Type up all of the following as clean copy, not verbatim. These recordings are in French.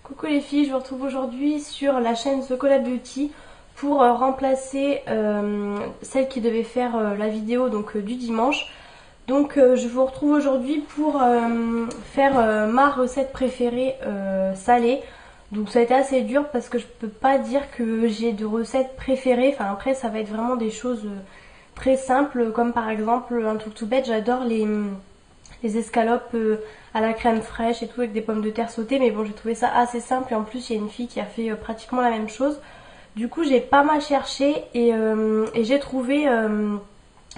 Coucou les filles, je vous retrouve aujourd'hui sur la chaîne Chocolat Beauty pour remplacer celle qui devait faire la vidéo du dimanche. Je vous retrouve aujourd'hui pour faire ma recette préférée salée. Donc ça a été assez dur parce que je peux pas dire que j'ai de recettes préférées. Enfin après ça va être vraiment des choses très simples comme par exemple un truc tout bête, j'adore les escalopes à la crème fraîche et tout avec des pommes de terre sautées, mais bon j'ai trouvé ça assez simple et en plus il y a une fille qui a fait pratiquement la même chose. Du coup j'ai pas mal cherché et j'ai trouvé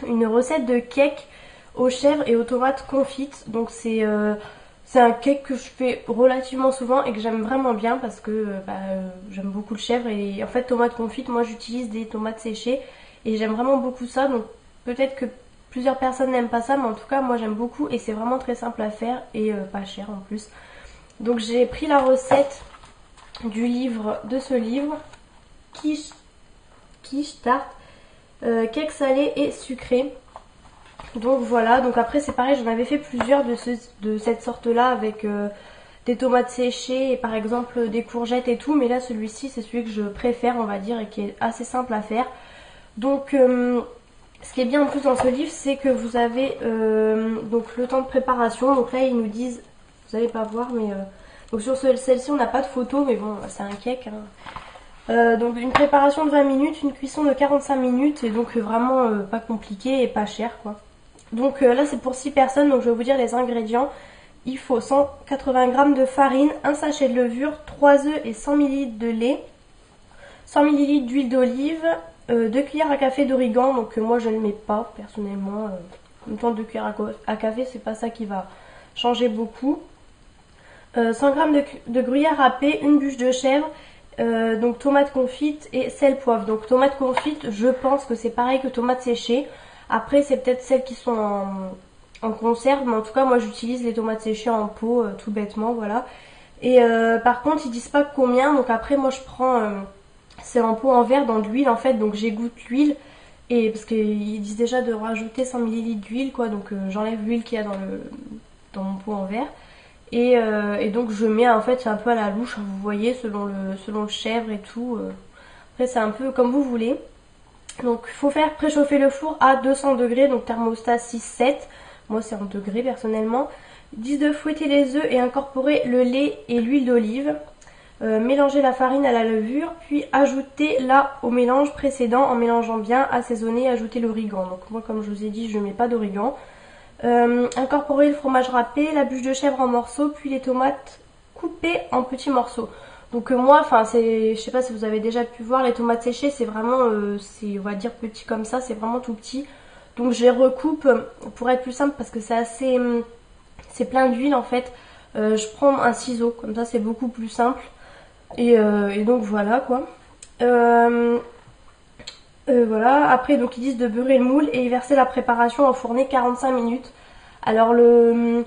une recette de cake aux chèvres et aux tomates confites. Donc c'est un cake que je fais relativement souvent et que j'aime vraiment bien parce que j'aime beaucoup le chèvre et en fait tomates confites, moi j'utilise des tomates séchées et j'aime vraiment beaucoup ça. Donc peut-être que plusieurs personnes n'aiment pas ça, mais en tout cas moi j'aime beaucoup et c'est vraiment très simple à faire et pas cher en plus. Donc j'ai pris la recette du livre, de ce livre, quiche tarte, cake salé et sucré. Donc voilà, donc après c'est pareil, j'en avais fait plusieurs de cette sorte là avec des tomates séchées et par exemple des courgettes et tout, mais là celui-ci c'est celui que je préfère on va dire et qui est assez simple à faire. Donc ce qui est bien en plus dans ce livre, c'est que vous avez donc le temps de préparation. Donc là ils nous disent, vous n'allez pas voir, mais donc sur celle-ci on n'a pas de photo, mais bon c'est un cake. Donc une préparation de 20 minutes, une cuisson de 45 minutes et donc vraiment pas compliqué et pas cher quoi. Donc là c'est pour 6 personnes, donc je vais vous dire les ingrédients. Il faut 180 g de farine, un sachet de levure, 3 œufs et 100 ml de lait, 100 ml d'huile d'olive, 2 cuillères à café d'origan, donc moi je ne mets pas personnellement. En même temps 2 cuillères à café c'est pas ça qui va changer beaucoup. 100 g de gruyère râpée, une bûche de chèvre, donc tomates confites et sel poivre. Donc tomates confites je pense que c'est pareil que tomates séchées. Après c'est peut-être celles qui sont en conserve, mais en tout cas moi j'utilise les tomates séchées en pot tout bêtement, voilà. Et par contre ils disent pas combien, donc après moi je prends c'est en pot en verre dans de l'huile en fait, donc j'égoutte l'huile et parce qu'ils disent déjà de rajouter 100 ml d'huile quoi, donc j'enlève l'huile qu'il y a dans mon pot en verre et donc je mets en fait c'est un peu à la louche, vous voyez selon le chèvre et tout. Après c'est un peu comme vous voulez. Donc il faut faire préchauffer le four à 200 degrés, donc thermostat 6-7, moi c'est en degrés personnellement. Ils disent de fouetter les œufs et incorporer le lait et l'huile d'olive. Mélanger la farine à la levure, puis ajouter là au mélange précédent en mélangeant bien, assaisonner, ajouter l'origan. Donc moi comme je vous ai dit je ne mets pas d'origan. Incorporer le fromage râpé, la bûche de chèvre en morceaux, puis les tomates coupées en petits morceaux. Donc moi, enfin je sais pas si vous avez déjà pu voir, les tomates séchées c'est vraiment, c'est on va dire petit comme ça, c'est vraiment tout petit. Donc je les recoupe pour être plus simple parce que c'est assez, c'est plein d'huile en fait. Je prends un ciseau, comme ça c'est beaucoup plus simple. Et donc voilà quoi. Voilà, après donc ils disent de beurrer le moule et y verser la préparation au fourneau 45 minutes. Alors le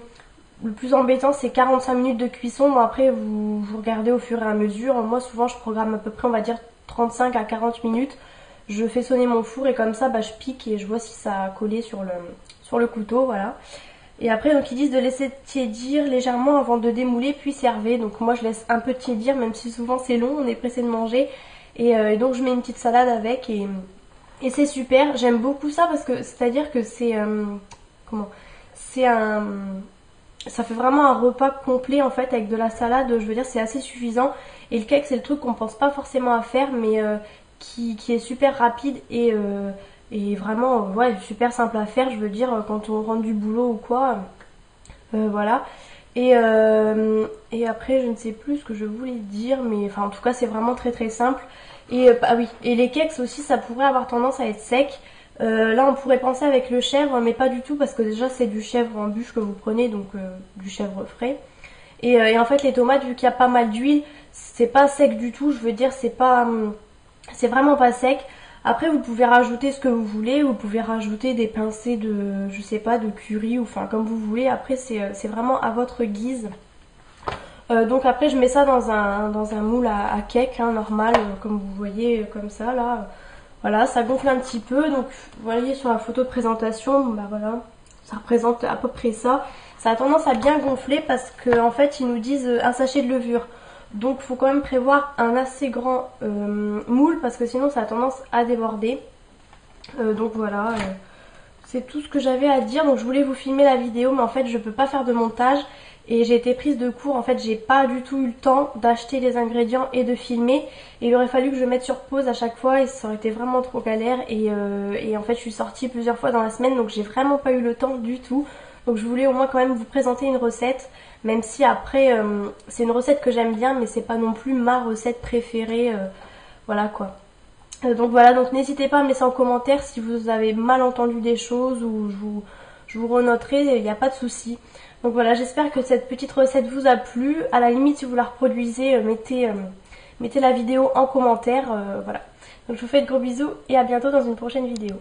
plus embêtant c'est 45 minutes de cuisson, bon après vous regardez au fur et à mesure. Moi souvent je programme à peu près on va dire 35 à 40 minutes. Je fais sonner mon four et comme ça je pique et je vois si ça a collé sur le couteau, voilà. Et après donc ils disent de laisser tiédir légèrement avant de démouler puis servir. Donc moi je laisse un peu tiédir même si souvent c'est long, on est pressé de manger. Et donc je mets une petite salade avec et c'est super. J'aime beaucoup ça parce que c'est à dire que c'est ça fait vraiment un repas complet en fait avec de la salade, je veux dire c'est assez suffisant. Et le cake c'est le truc qu'on pense pas forcément à faire mais qui est super rapide et vraiment ouais, super simple à faire, je veux dire quand on rentre du boulot ou quoi. Voilà. Et après je ne sais plus ce que je voulais dire, mais enfin en tout cas c'est vraiment très très simple. Et ah oui, et les cakes aussi ça pourrait avoir tendance à être sec. Là on pourrait penser avec le chèvre mais pas du tout parce que déjà c'est du chèvre en bûche que vous prenez, donc du chèvre frais. Et en fait les tomates vu qu'il y a pas mal d'huile c'est pas sec du tout, je veux dire c'est pas c'est vraiment pas sec. Après vous pouvez rajouter ce que vous voulez, vous pouvez rajouter des pincées de je sais pas de curry ou enfin comme vous voulez, après c'est vraiment à votre guise. Donc après je mets ça dans un moule à cake hein, normal comme vous voyez comme ça là. Voilà, ça gonfle un petit peu, donc vous voyez sur la photo de présentation, bah voilà, ça représente à peu près ça. Ça a tendance à bien gonfler parce qu'en fait ils nous disent un sachet de levure. Donc il faut quand même prévoir un assez grand moule parce que sinon ça a tendance à déborder. Donc voilà, c'est tout ce que j'avais à dire. Donc je voulais vous filmer la vidéo mais en fait je peux pas faire de montage. Et j'ai été prise de court, en fait j'ai pas du tout eu le temps d'acheter les ingrédients et de filmer. Et il aurait fallu que je mette sur pause à chaque fois et ça aurait été vraiment trop galère. Et en fait je suis sortie plusieurs fois dans la semaine donc j'ai vraiment pas eu le temps du tout. Donc je voulais au moins quand même vous présenter une recette. Même si après c'est une recette que j'aime bien mais c'est pas non plus ma recette préférée. Voilà quoi. Donc voilà, donc n'hésitez pas à me laisser en commentaire si vous avez mal entendu des choses ou je vous renoterai, il n'y a pas de souci. Donc voilà, j'espère que cette petite recette vous a plu. À la limite, si vous la reproduisez, mettez la vidéo en commentaire. Voilà. Donc je vous fais de gros bisous et à bientôt dans une prochaine vidéo.